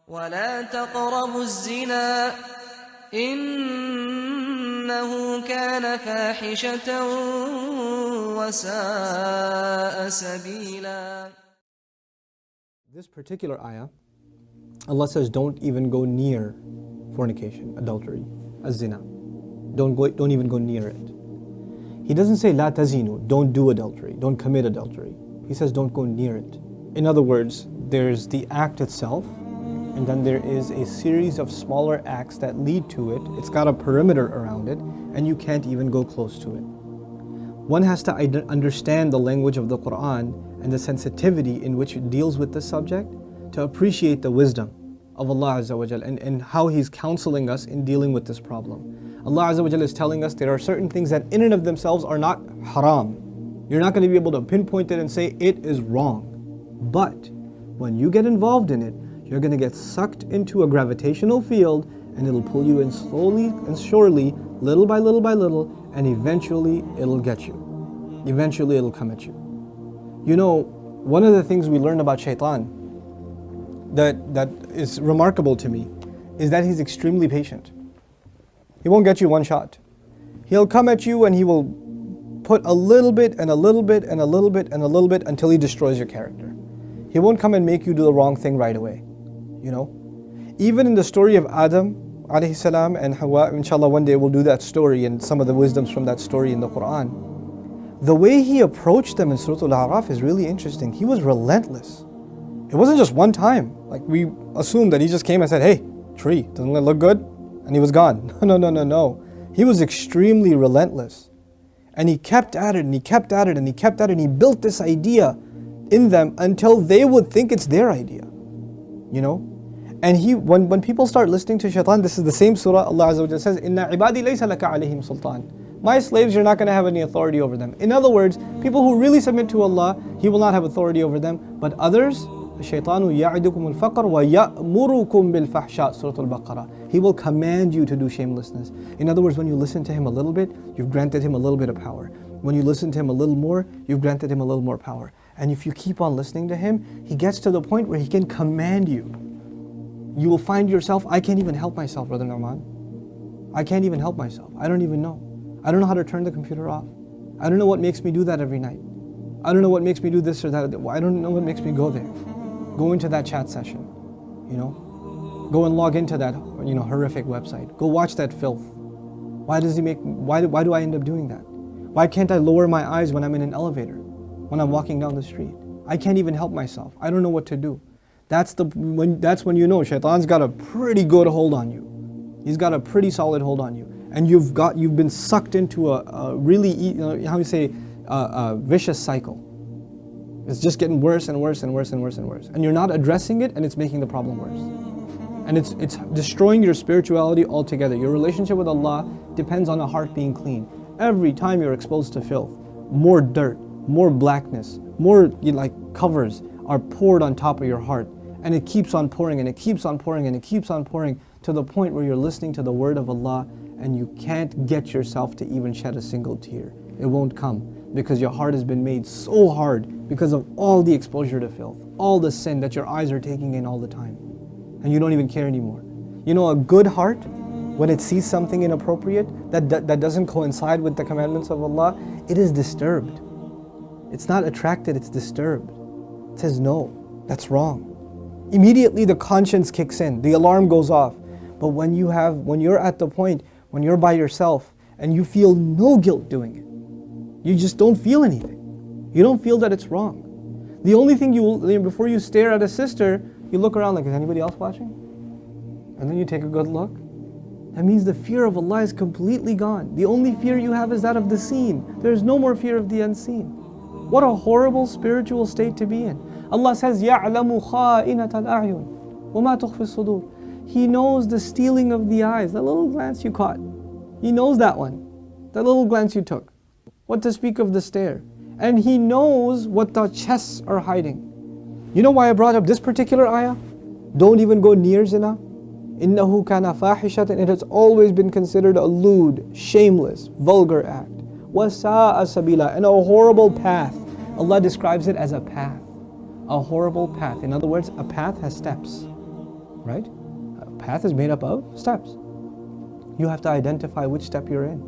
ولا تقربوا الزنا إنه كان فاحشة وساء سبيلا. This particular ayah, Allah says, don't even go near fornication, adultery, az-zina. Don't even go near it. He doesn't say la tazinu, don't do adultery, don't commit adultery. He says don't go near it. In other words, there's the act itself, and then there is a series of smaller acts that lead to it. It's got a perimeter around it, and you can't even go close to it. One has to understand the language of the Quran and the sensitivity in which it deals with this subject to appreciate the wisdom of Allah Azza wa Jal and how He's counseling us in dealing with this problem. Allah Azza wa Jal is telling us there are certain things that in and of themselves are not haram. You're not going to be able to pinpoint it and say it is wrong. But when you get involved in it, you're going to get sucked into a gravitational field, and it'll pull you in slowly and surely, little by little by little, and eventually it'll get you. Eventually it'll come at you. You know, one of the things we learned about shaytaan that is remarkable to me is that he's extremely patient. He won't get you one shot. He'll come at you and he will put a little bit and a little bit and a little bit and a little bit until he destroys your character. He won't come and make you do the wrong thing right away. You know, even in the story of Adam alayhi salam and Hawa, inshallah one day we'll do that story and some of the wisdoms from that story in the Quran. The way he approached them in Surah Al-A'raf is really interesting. He was relentless. It wasn't just one time. Like we assumed that he just came and said, hey, tree, doesn't it look good? And he was gone. No. He was extremely relentless. And he kept at it and he kept at it and he kept at it and he built this idea in them until they would think it's their idea. You know? And when people start listening to shaitan, this is the same surah, Allah Azza wa Jalla says, Inna ibadi laysa laka alayhim sultan. My slaves, you're not going to have any authority over them. In other words, people who really submit to Allah, He will not have authority over them. But others, الشَّيْطَانُ يَعِدُكُمُ الْفَقْرَ وَيَأْمُرُكُمْ بِالْفَحْشَاءِ Surah Al-Baqarah. He will command you to do shamelessness. In other words, when you listen to him a little bit, you've granted him a little bit of power. When you listen to him a little more, you've granted him a little more power. And if you keep on listening to him, he gets to the point where he can command you. You will find yourself, I can't even help myself, Brother Norman. I can't even help myself. I don't even know. I don't know how to turn the computer off. I don't know what makes me do that every night. I don't know what makes me do this or that. I don't know what makes me go there. Go into that chat session, you know. Go and log into that, horrific website. Go watch that filth. Why do I end up doing that? Why can't I lower my eyes when I'm in an elevator? When I'm walking down the street? I can't even help myself. I don't know what to do. That's when you know shaitan's got a pretty good hold on you. He's got a pretty solid hold on you. And you've been sucked into a really, a vicious cycle. It's just getting worse and worse and worse and worse and worse. And you're not addressing it, and it's making the problem worse. And it's destroying your spirituality altogether. Your relationship with Allah depends on a heart being clean. Every time you're exposed to filth, more dirt, more blackness, more covers are poured on top of your heart. And it keeps on pouring and it keeps on pouring and it keeps on pouring to the point where you're listening to the word of Allah and you can't get yourself to even shed a single tear. It won't come because your heart has been made so hard because of all the exposure to filth, all the sin that your eyes are taking in all the time. And you don't even care anymore. You know, a good heart, when it sees something inappropriate that doesn't coincide with the commandments of Allah, it is disturbed. It's not attracted, it's disturbed. It says, no, that's wrong. Immediately the conscience kicks in, the alarm goes off. But when you're at the point, when you're by yourself and you feel no guilt doing it, you just don't feel anything. You don't feel that it's wrong. The only thing before you stare at a sister, you look around like, is anybody else watching? And then you take a good look. That means the fear of Allah is completely gone. The only fear you have is that of the seen. There's no more fear of the unseen. What a horrible spiritual state to be in. Allah says, يَعْلَمُ خَائِنَةَ الْأَعْيُنِ وَمَا تُخْفِي الصُّدُورِ. He knows the stealing of the eyes, that little glance you caught. He knows that one, that little glance you took. What to speak of the stare. And He knows what the chests are hiding. You know why I brought up this particular ayah? Don't even go near zina. إِنَّهُ كَانَ فَاحِشَةً. It has always been considered a lewd, shameless, vulgar act. وَسَاءَ سَبِيلًا. And a horrible path. Allah describes it as a path. A horrible path. In other words, a path has steps. right? A path is made up of steps. You have to identify which step you're in.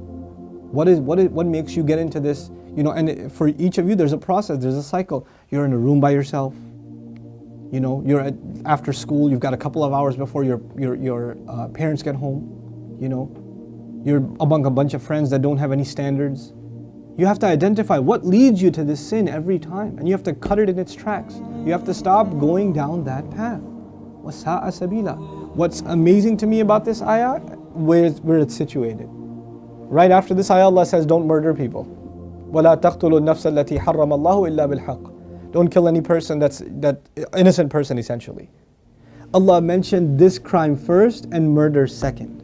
What makes you get into this? And for each of you, there's a process, there's a cycle. You're in a room by yourself. You're after school. You've got a couple of hours before your parents get home. You're among a bunch of friends that don't have any standards. You have to identify what leads you to this sin every time, and you have to cut it in its tracks. You have to stop going down that path. وَسَاءَ سَبِيلًا. What's amazing to me about this ayah, where it's situated. Right after this ayah, Allah says, don't murder people. وَلَا تَقْتُلُوا النَّفْسَ الَّتِي حَرَّمَ اللَّهُ إِلَّا بِالْحَقِّ. Don't kill any person that innocent person, essentially. Allah mentioned this crime first and murder second.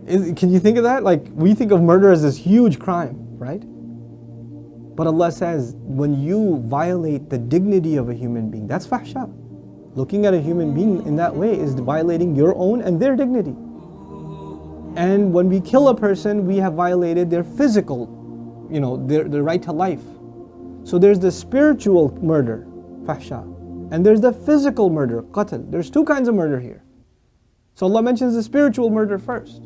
Can you think of that? Like, we think of murder as this huge crime, right? But Allah says, when you violate the dignity of a human being, that's fahsha. Looking at a human being in that way is violating your own and their dignity. And when we kill a person, we have violated their physical, their right to life. So there's the spiritual murder, fahsha, and there's the physical murder, qatl. There's two kinds of murder here. So Allah mentions the spiritual murder first.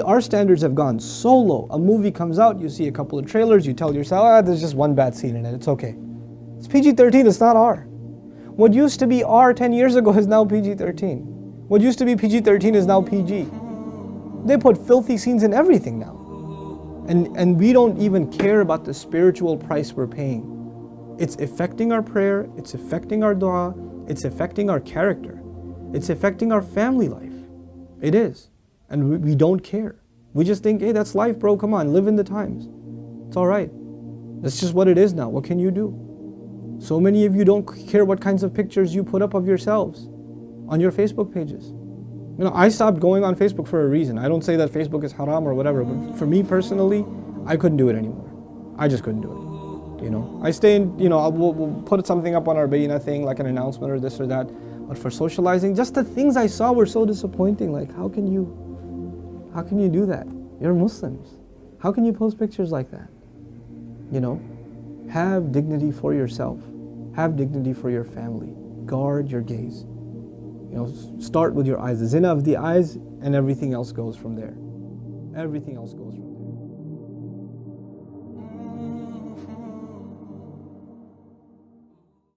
Our standards have gone so low. A movie comes out, you see a couple of trailers, you tell yourself, there's just one bad scene in it, it's okay. It's PG-13, it's not R. What used to be R 10 years ago is now PG-13. What used to be PG-13 is now PG. They put filthy scenes in everything now. And we don't even care about the spiritual price we're paying. It's affecting our prayer, it's affecting our dua, it's affecting our character, it's affecting our family life. It is. And we don't care. We just think, hey, that's life, bro, come on, live in the times. It's alright. That's just what it is now. What can you do? So many of you don't care what kinds of pictures you put up of yourselves on your Facebook pages. I stopped going on Facebook for a reason. I don't say that Facebook is haram or whatever, but for me personally, I couldn't do it anymore. I just couldn't do it. I stay in, we'll put something up on our Bayina thing, like an announcement or this or that. But for socializing, just the things I saw were so disappointing. Like, how can you do that? You're Muslims. How can you post pictures like that? Have dignity for yourself. Have dignity for your family. Guard your gaze. Start with your eyes. The zina of the eyes, and everything else goes from there. Everything else goes from there.